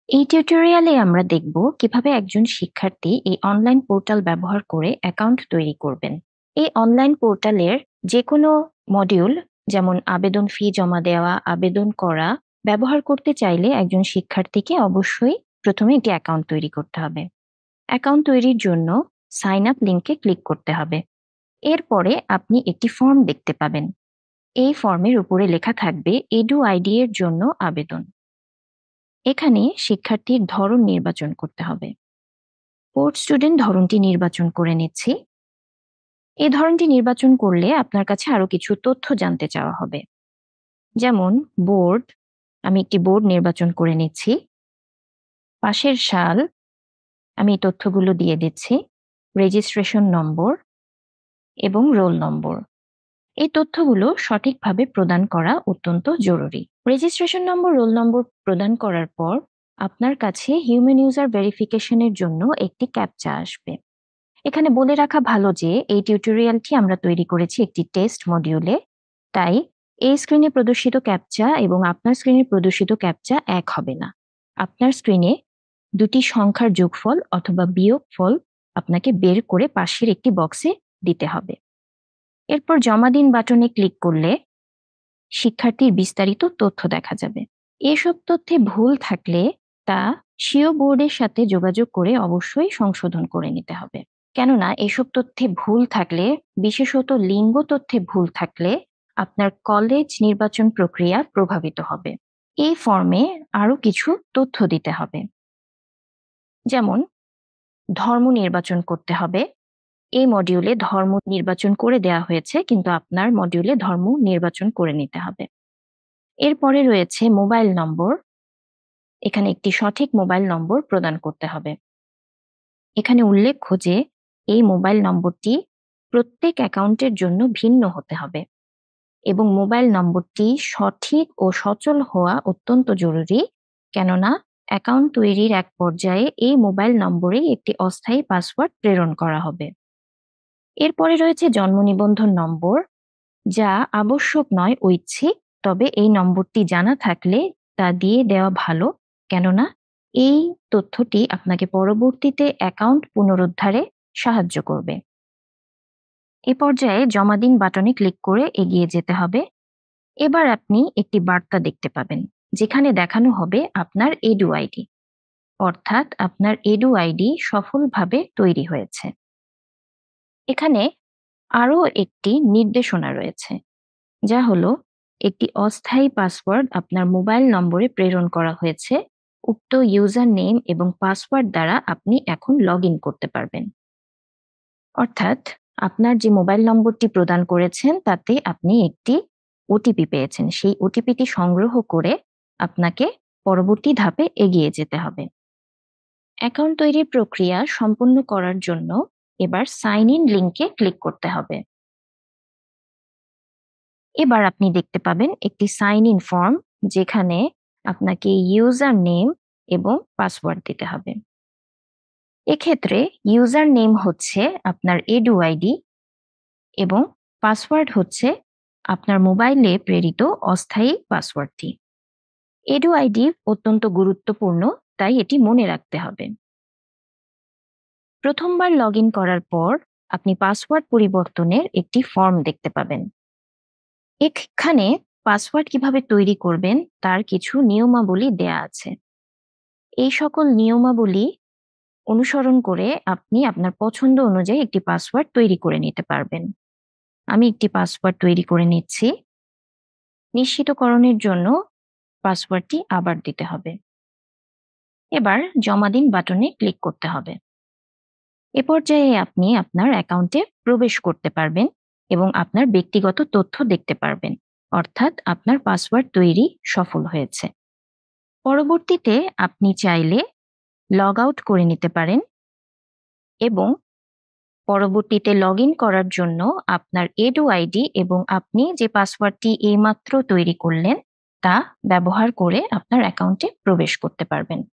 এই টিউটোরিয়ালে আমরা দেখব কিভাবে একজন শিক্ষার্থী এই অনলাইন পোর্টাল ব্যবহার করে অ্যাকাউন্ট তৈরি করবেন। এই অনলাইন পোর্টালের যে কোনো মডিউল, যেমন আবেদন ফি জমা দেওয়া, আবেদন করা, ব্যবহার করতে চাইলে একজন শিক্ষার্থীকে অবশ্যই প্রথমে একটি অ্যাকাউন্ট তৈরি করতে হবে। অ্যাকাউন্ট তৈরির জন্য সাইন আপ লিঙ্কে ক্লিক করতে হবে। এরপরে আপনি একটি ফর্ম দেখতে পাবেন। এই ফর্মের উপরে লেখা থাকবে এডু আইডি এর জন্য আবেদন। এখানে শিক্ষার্থীর ধরন নির্বাচন করতে হবে। পোর্ট স্টুডেন্ট ধরনটি নির্বাচন করে নিচ্ছি। এই ধরনটি নির্বাচন করলে আপনার কাছে আরো কিছু তথ্য জানতে চাওয়া হবে, যেমন বোর্ড। আমি একটি বোর্ড নির্বাচন করে নিচ্ছি। পাশের সাল, আমি এই তথ্যগুলো দিয়ে দিচ্ছি। রেজিস্ট্রেশন নম্বর এবং রোল নম্বর। এই তথ্যগুলো সঠিকভাবে প্রদান করা অত্যন্ত জরুরি। রেজিস্ট্রেশন নম্বর, রোল নম্বর প্রদান করার পর আপনার কাছে হিউম্যান ইউজার ভেরিফিকেশনের জন্য একটি ক্যাপচা আসবে। এখানে বলে রাখা ভালো যে এই টিউটোরিয়ালটি আমরা তৈরি করেছি একটি টেস্ট মডিউলে, তাই এই স্ক্রিনে প্রদর্শিত ক্যাপচা এবং আপনার স্ক্রিনে প্রদর্শিত ক্যাপচা এক হবে না। আপনার স্ক্রিনে দুটি সংখ্যার যোগফল অথবা বিয়োগফল আপনাকে বের করে পাশের একটি বক্সে দিতে হবে। এরপর জমা দিন বাটনে ক্লিক করলে শিক্ষার্থীর বিস্তারিত তথ্য দেখা যাবে। এসব তথ্যে ভুল থাকলে তা স্বীয় বোর্ডের সাথে যোগাযোগ করে অবশ্যই সংশোধন করে নিতে হবে। কেননা এসব তথ্যে ভুল থাকলে, বিশেষত লিঙ্গ তথ্যে ভুল থাকলে আপনার কলেজ নির্বাচন প্রক্রিয়া প্রভাবিত হবে। এই ফর্মে আরো কিছু তথ্য দিতে হবে, যেমন ধর্ম নির্বাচন করতে হবে। এই মডিউলে ধর্ম নির্বাচন করে দেওয়া হয়েছে, কিন্তু আপনার মডিউলে ধর্ম নির্বাচন করে নিতে হবে। এরপরে রয়েছে মোবাইল নম্বর। এখানে একটি সঠিক মোবাইল নম্বর প্রদান করতে হবে। এখানে উল্লেখ্য যে এই মোবাইল নম্বরটি প্রত্যেক অ্যাকাউন্টের জন্য ভিন্ন হতে হবে এবং মোবাইল নম্বরটি সঠিক ও সচল হওয়া অত্যন্ত জরুরি, কেননা অ্যাকাউন্ট তৈরির এক পর্যায়ে এই মোবাইল নম্বরেই একটি অস্থায়ী পাসওয়ার্ড প্রেরণ করা হবে। এরপরে রয়েছে জন্ম নিবন্ধন নম্বর, যা আবশ্যক নয়, ঐচ্ছিক, তবে এই নম্বরটি জানা থাকলে তা দিয়ে দেওয়া ভালো, কেননা এই তথ্যটি আপনাকে পরবর্তীতে অ্যাকাউন্ট পুনরুদ্ধারে সাহায্য করবে। এ পর্যায়ে জমা দিন বাটনে ক্লিক করে এগিয়ে যেতে হবে। এবার আপনি একটি বার্তা দেখতে পাবেন, যেখানে দেখানো হবে আপনার এডু আইডি, অর্থাৎ আপনার এডু আইডি সফলভাবে তৈরি হয়েছে। এখানে আরো একটি নির্দেশনা রয়েছে, যা হলো একটি অস্থায়ী পাসওয়ার্ড আপনার মোবাইল নম্বরে প্রেরণ করা হয়েছে। উক্ত ইউজার নেম এবং পাসওয়ার্ড দ্বারা আপনি এখন লগ ইন করতে পারবেন। অর্থাৎ আপনার যে মোবাইল নম্বরটি প্রদান করেছেন তাতে আপনি একটি ওটিপি পেয়েছেন। সেই ওটিপিটি সংগ্রহ করে আপনাকে পরবর্তী ধাপে এগিয়ে যেতে হবে। অ্যাকাউন্ট তৈরির প্রক্রিয়া সম্পন্ন করার জন্য এবার সাইন ইন লিঙ্কে ক্লিক করতে হবে। এবার আপনি দেখতে পাবেন একটি সাইন ইন ফর্ম, যেখানে আপনাকে ইউজার নেম এবং পাসওয়ার্ড দিতে হবে। এক্ষেত্রে ইউজার নেম হচ্ছে আপনার এডু আইডি এবং পাসওয়ার্ড হচ্ছে আপনার মোবাইলে প্রেরিত অস্থায়ী পাসওয়ার্ডটি। এডু আইডি অত্যন্ত গুরুত্বপূর্ণ, তাই এটি মনে রাখতে হবে। প্রথমবার লগ ইন করার পর আপনি পাসওয়ার্ড পরিবর্তনের একটি ফর্ম দেখতে পাবেন। এখানে পাসওয়ার্ড কিভাবে তৈরি করবেন তার কিছু নিয়মাবলী দেয়া আছে। এই সকল নিয়মাবলী অনুসরণ করে আপনি আপনার পছন্দ অনুযায়ী একটি পাসওয়ার্ড তৈরি করে নিতে পারবেন। আমি একটি পাসওয়ার্ড তৈরি করে নিচ্ছি। নিশ্চিতকরণের জন্য পাসওয়ার্ডটি আবার দিতে হবে। এবার জমা দিন বাটনে ক্লিক করতে হবে। এ পর্যায়ে আপনি আপনার অ্যাকাউন্টে প্রবেশ করতে পারবেন এবং আপনার ব্যক্তিগত তথ্য দেখতে পারবেন, অর্থাৎ আপনার পাসওয়ার্ড তৈরি সফল হয়েছে। পরবর্তীতে আপনি চাইলে লগ আউট করে নিতে পারেন এবং পরবর্তীতে লগ ইন করার জন্য আপনার এডু আইডি এবং আপনি যে পাসওয়ার্ডটি এইমাত্র তৈরি করলেন তা ব্যবহার করে আপনার অ্যাকাউন্টে প্রবেশ করতে পারবেন।